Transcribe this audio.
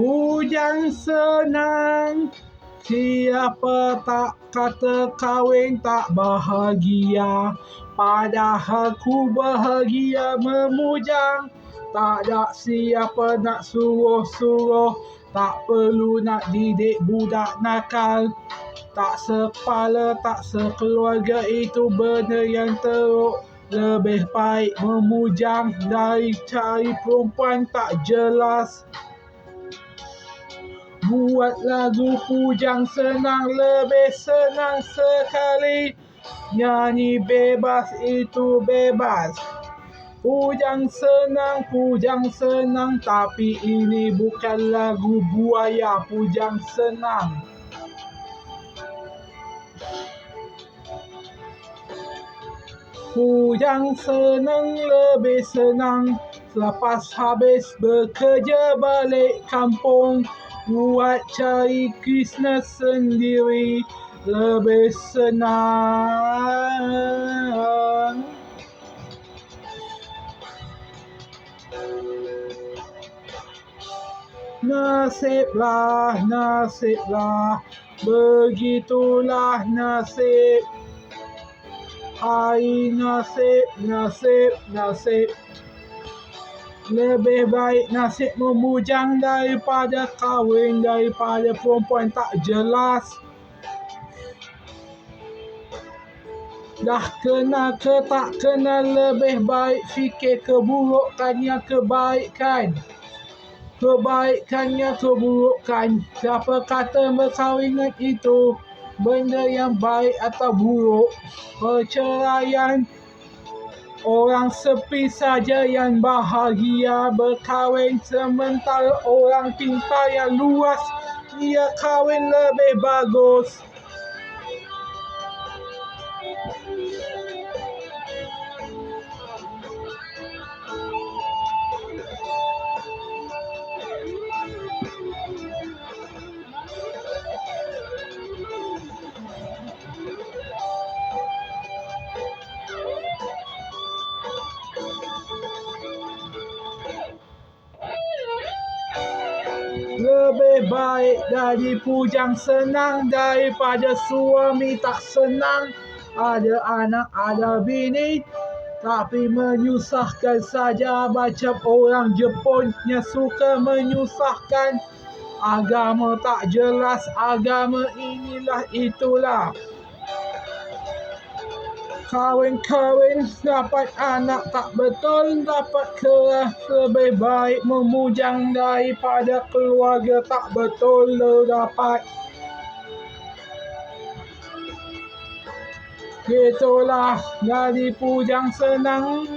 Bujang senang, siapa tak kata kahwin tak bahagia. Padahal ku bahagia memujang. Tak ada siapa nak suruh-suruh, tak perlu nak didik budak nakal. Tak sekepala, tak sekeluarga, itu benda yang teruk. Lebih baik memujang dari cari perempuan tak jelas. Buat lagu pujang senang, lebih senang sekali. Nyanyi bebas itu bebas. Pujang senang, tapi ini bukan lagu buaya. Pujang senang. Pujang senang, lebih senang. Selepas habis bekerja balik kampung, buat cari Krishna sendiri, lebih senang. Nasiblah, nasiblah, begitulah nasib. Hai nasib, nasib, nasib. Lebih baik nasib memujang daripada kahwin, daripada perempuan tak jelas. Dah kenal ke tak kenal, lebih baik fikir keburukannya kebaikan. Kebaikannya keburukan. Siapa kata perkahwinan itu benda yang baik atau buruk? Perceraian, orang sepi saja yang bahagia berkahwin, sementara orang pintar yang luas, dia kahwin lebih bagus. Lebih baik dari pujang senang daripada suami tak senang. Ada anak, ada bini, tapi menyusahkan saja, macam orang Jepun yang suka menyusahkan. Agama tak jelas, agama inilah itulah. Kahwin-kahwin dapat anak tak betul, dapat keras. Lebih baik memujang daripada keluarga tak betul dapat. Itulah dari pujang senang.